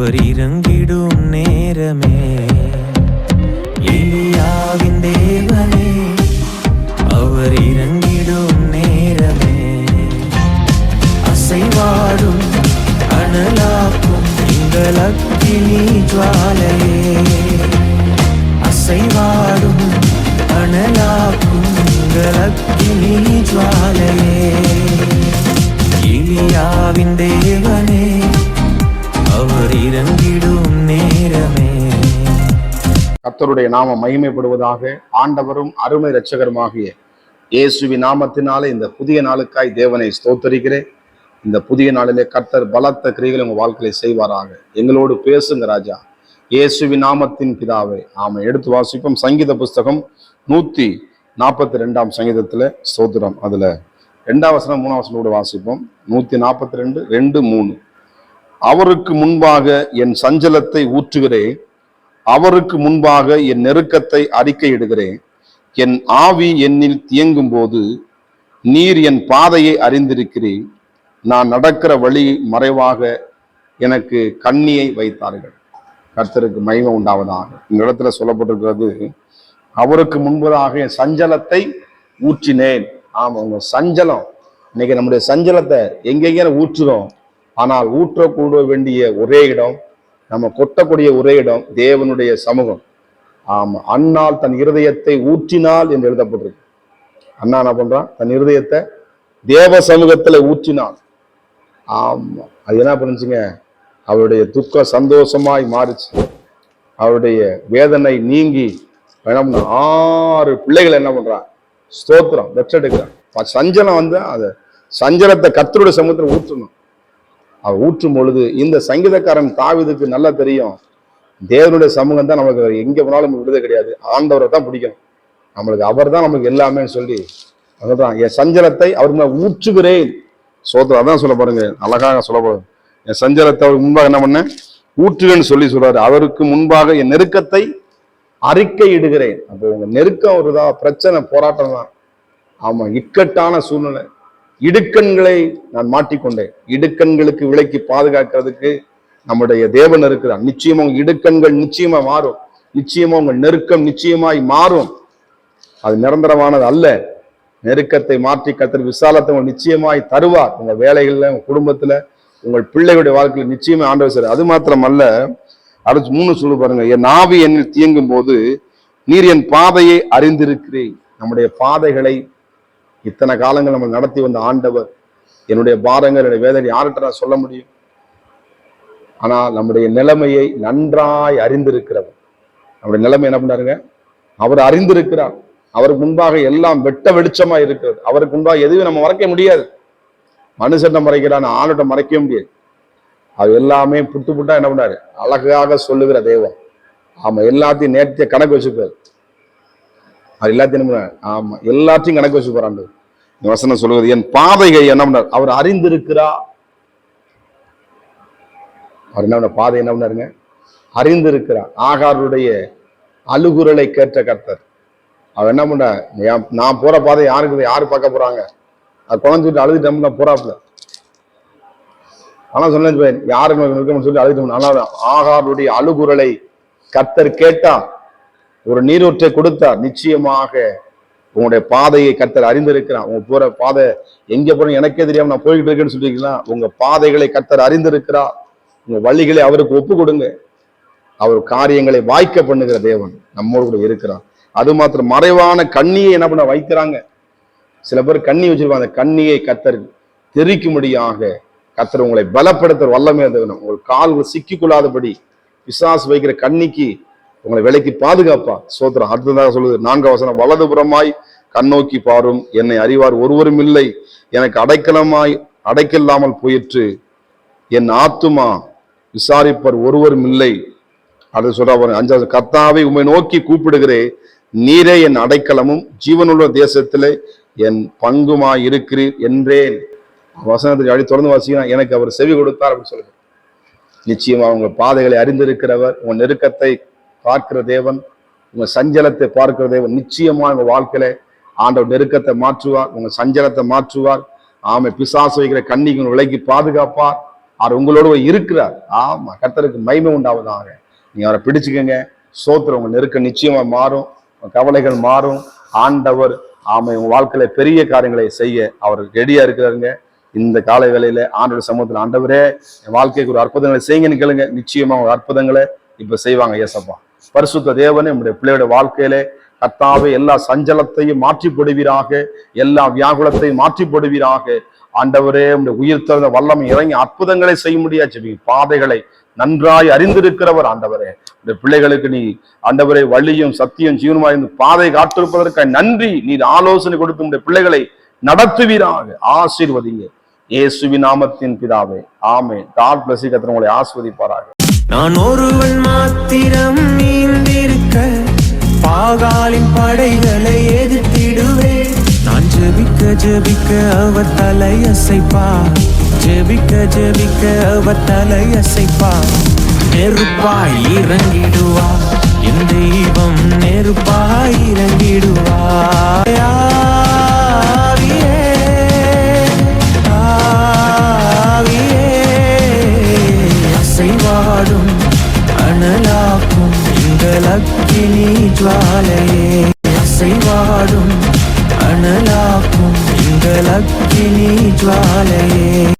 அவர் இறங்கிடும் நேரமே. எலியாவின் தேவனே அவர் இறங்கிடும் நேரமே. அசைவாடும் அனலாக்கும் எங்கள் அக்கினி ஜுவாலையே. அசைவாடும் அனலாக்கும் எங்கள் அக்கினி ஜுவாலையே. எலியாவின் தேவனே அவர் இறங்கிடும் நேரமே. கர்த்தருடைய நாமம் மகிமைப்படுவதாக. ஆண்டவரும் அருமை இரட்சகருமாகிய இயேசுவின் நாமத்தினாலே இந்த புதிய நாளுக்காய் தேவனை ஸ்தோத்தரிக்கிறேன். இந்த புதிய நாளிலே கர்த்தர் பலத்த கிரியைகளை உங்கள் வாழ்க்கையை செய்வாராக. எங்களோடு பேசுங்க ராஜா, இயேசுவின் நாமத்தின் பிதாவே. ஆமாம். எடுத்து வாசிப்போம். சங்கீத புஸ்தகம் 142 சங்கீதத்துல ஸ்தோத்திரம். அதுல 2 வசனம் 3 வசனோடு வாசிப்போம். 142 2 3. அவருக்கு முன்பாக என் சஞ்சலத்தை ஊற்றுகிறேன், அவருக்கு முன்பாக என் நெருக்கத்தை அறிக்கையிடுகிறேன். என் ஆவி என்னில் தியங்கும் போது நீர் என் பாதையை அறிந்திருக்கிறீர். நான் நடக்கிற வழி மறைவாக எனக்கு கண்ணியை வைத்தார்கள். கர்த்தருக்கு மகிமை உண்டாவதாக. இந்த இடத்துல சொல்லப்பட்டிருக்கிறது, அவருக்கு முன்பதாக என் சஞ்சலத்தை ஊற்றினேன். ஆமா, உங்க சஞ்சலம் இன்னைக்கு நம்முடைய சஞ்சலத்தை எங்கெங்க ஊற்றுறோம். ஆனால் ஊற்றக்கூட வேண்டிய ஒரே இடம், நம்ம கொட்டக்கூடிய ஒரே இடம் தேவனுடைய சமூகம். ஆமா, அன்னாள் தன் இருதயத்தை ஊற்றினாள் என்று எழுதப்பட்டிருக்கு. அண்ணா என்ன பண்றான்? தன் இருதயத்தை தேவ சமூகத்துல ஊற்றினாள். ஆமா, அது என்ன பண்ணுச்சுங்க? அவருடைய துக்கம் சந்தோஷமாய் மாறிச்சு. அவருடைய வேதனை நீங்கி 6 பிள்ளைகள் என்ன பண்றான்? ஸ்தோத்திரம் வெற்றெடுக்கிறான். சஞ்சலம் அந்த சஞ்சலத்தை கர்த்தருடைய சமூகத்துல ஊற்றணும். அவர் ஊற்றும் பொழுது இந்த சங்கீதக்காரன் தாவீதுக்கு நல்லா தெரியும், தேவனுடைய சமூகம் தான் நமக்கு எங்க போனாலும் நமக்கு விடுதலை கிடையாது. ஆண்டவரை தான் பிடிக்கணும் நம்மளுக்கு. அவர் தான் நமக்கு எல்லாமே சொல்லி சொல்றான். என் சஞ்சலத்தை அவர் மேல ஊற்றுகிறேன். சோதரம் அதான் சொல்ல பாருங்க, அழகாக சொல்ல பாருங்க. என் சஞ்சலத்தை அவருக்கு முன்பாக என்ன பண்ண ஊற்றுகன்னு சொல்றாரு. அவருக்கு முன்பாக என் நெருக்கத்தை அறிக்கை இடுகிறேன். அப்போ உங்க நெருக்கம் வருதா? பிரச்சனை, போராட்டம் தான். ஆமா, இக்கட்டான சூழ்நிலை, இடுக்கண்களை நான் மாட்டிக்கொண்டேன். இடுக்கண்களுக்கு விலைக்கு பாதுகாக்கிறதுக்கு நம்முடைய தேவன் இருக்கிறார். நிச்சயமா உங்க இடுக்கண்கள் நிச்சயமா மாறும். நிச்சயமா உங்க நெருக்கம் நிச்சயமாய் மாறும். அது நிரந்தரமானது அல்ல. நெருக்கத்தை மாற்றி கர்த்தர் விசாலத்தை நிச்சயமாய் தருவார். உங்க வேலைகள்ல, உங்க குடும்பத்துல, உங்கள் பிள்ளைகளுடைய வாழ்க்கையில நிச்சயமா ஆண்டவர் சார். அது மாத்திரம் அல்ல, அடுத்து 3 சொல்லு பாருங்க. என் ஆவி என்னில் தியங்கும் போது நீர் என் பாதையை அறிந்திருக்கிறேன். நம்முடைய பாதைகளை இத்தனை காலங்கள் நம்ம நடத்தி வந்த ஆண்டவர், என்னுடைய பாரங்கள், என்னுடைய வேதனை யார்கிட்ட நான் சொல்ல முடியும்? ஆனால் நம்முடைய நிலைமையை நன்றாய் அறிந்திருக்கிறவர். நம்முடைய நிலைமை என்ன பண்ணாருங்க? அவர் அறிந்திருக்கிறார். அவருக்கு முன்பாக எல்லாம் வெட்ட வெளிச்சமா இருக்கிறது. அவருக்கு முன்பாக எதுவும் நம்ம மறைக்க முடியாது. மனுஷன் மறைக்கிறான், ஆணுட்ட மறைக்க முடியாது. அது எல்லாமே புட்டு புட்டா என்ன பண்ணாரு? அழகாக சொல்லுகிற தெய்வம். ஆமா, எல்லாத்தையும் நேர்த்திய கணக்கு வச்சுப்பாரு. அது எல்லாத்தையும் ஆமா எல்லாத்தையும் கணக்கு வச்சு போறாண்டு. இந்த வசனம் சொல்லுவது, என் பாதையை என்ன பண்ணார்? அவர் அறிந்திருக்கிறா. அவர் என்ன பண்ண பாதை என்ன பண்ணாருங்க? அறிந்திருக்கிறார். ஆகாருடைய அழுகுரலை கேட்ட கர்த்தர். அவர் என்ன பண்ண, நான் போற பாதை யாருக்கு, யாரு பார்க்க போறாங்க? அது குழந்தைட்டு அழுதுட்டோம்னா போறாப்புல. ஆனா சொன்ன யாருக்கு இருக்கணும்னு சொல்லி அழுதுட்டோம். ஆனால் ஆகாருடைய அழுகுரலை கர்த்தர் கேட்டார், ஒரு நீரூற்றை கொடுத்தார். நிச்சயமாக உங்களுடைய பாதையை கர்த்தர் அறிந்திருக்கிறார். உங்க போற பாதை எங்க போறோம் எனக்கே தெரியாம நான் போய்கிட்டு இருக்கேன்னு சொல்லிருக்கலாம். உங்க பாதைகளை கர்த்தர் அறிந்திருக்கிறார். உங்க வழிகளை அவருக்கு ஒப்பு கொடுங்க. அவர் காரியங்களை வாய்க்க பண்ணுகிற தேவன் நம்மோடு கூட இருக்கிறார். அது மாத்திரம் மறைவான கண்ணியை என்ன பண்ண வைக்கிறாங்க. சில பேர் கண்ணி வச்சிருப்பாங்க. அந்த கண்ணியை கர்த்தர் தெரிக்கும்படியாக கர்த்தர் உங்களை பலப்படுத்த வல்லமே தேவன். உங்கள் கால்கள் சிக்கிக்கொள்ளாதபடி பிசாசு வைக்கிற கண்ணிக்கு உங்களை விலைக்கு பாதுகாப்பா. சோத்திரம். அடுத்ததாக சொல்லுது 4 வசனம், வலதுபுறமாய் கண்ணோக்கி பாரும், என்னை அறிவார் ஒருவரும் இல்லை, எனக்கு அடைக்கலாமல் போயிற்று, என் ஆத்துமா விசாரிப்பர் ஒருவரும் இல்லை. அது சொல்ற 5வது, கர்த்தாவை உம்மை நோக்கி கூப்பிடுகிறேன், நீரே என் அடைக்கலமும் ஜீவனுள்ள தேசத்திலே என் பங்குமாய் இருக்கிறீர் என்றேன். வசனத்துக்கு அடி தொடர்ந்து வாசிக்கிறேன். எனக்கு அவர் செவி கொடுத்தார் அப்படின்னு சொல்லுங்க. நிச்சயமா உங்க பாதைகளை அறிந்திருக்கிறவர், உங்க நெருக்கத்தை பார்க்கிற தேவன், உங்க சஞ்சலத்தை பார்க்கிற தேவன். நிச்சயமா உங்க வாழ்க்கையில ஆண்டவர் நெருக்கத்தை மாற்றுவார், உங்க சஞ்சலத்தை மாற்றுவார். ஆமை பிசாசு வைக்கிற கண்ணிக்கு விலைக்கு பாதுகாப்பார். அவர் உங்களோட இருக்கிறார். ஆமா, கர்த்தருக்கு மகிமை உண்டாவதாக. நீங்க அவரை பிடிச்சுக்கங்க. சோத்திரம். உங்க நெருக்கம் நிச்சயமா மாறும், கவலைகள் மாறும். ஆண்டவர் ஆமை உங்க வாழ்க்கையில பெரிய காரியங்களை செய்ய அவர் ரெடியா இருக்கிறாருங்க. இந்த காலை வேளையில ஆண்டோட சமூகத்தில், ஆண்டவரே என் வாழ்க்கைக்கு ஒரு அற்புதங்களை செய்யுங்கன்னு கேளுங்க. நிச்சயமா ஒரு அற்புதங்களை இப்ப செய்வாங்க. ஏசப்பா பரிசுத்த தேவனே, நம்முடைய பிள்ளையோட வாழ்க்கையில கர்த்தாவே எல்லா சஞ்சலத்தையும் மாற்றி போடுவீராக, எல்லா வியாகுலத்தையும் மாற்றி போடுவீராக. ஆண்டவரே உடைய உயிர் தந்த வல்லமை இறங்கி அற்புதங்களை செய்ய முடியாது. பாதைகளை நன்றாய் அறிந்திருக்கிறவர் ஆண்டவரே. இந்த பிள்ளைகளுக்கு நீ ஆண்டவரே வழியும் சத்தியம் ஜீவனுமாய் இருந்து பாதை காத்திருப்பதற்காக நன்றி. நீர் ஆலோசனை கொடுத்து உடைய பிள்ளைகளை நடத்துவீராக. ஆசீர்வதிங்க இயேசுவின் நாமத்தின் பிதாவே, ஆமென். God bless you. கர்த்தர் உங்களை ஆசீர்வதிப்பாராக. நான் ஒருவன் மாத்திரம் நீந்திருக்க பாகாலின் படைகளை எதிர்த்திடுவேன். நான் ஜெபிக்க ஜெபிக்க அவர் தலையசைப்பார், ஜெபிக்க ஜெபிக்க அவர் தலையசைப்பார். நெருப்பாய் இறங்கிடுவார் என் தெய்வம், நெருப்பாய் இறங்கிடுவார். ஆவியே, ஆவியே, அசைவாடும் அனலாக்கும் எங்கள் அக்கினி ஜுவாலையே, அசைவாடும் அனலாக்கும் எங்கள் அக்கினி ஜுவாலையே.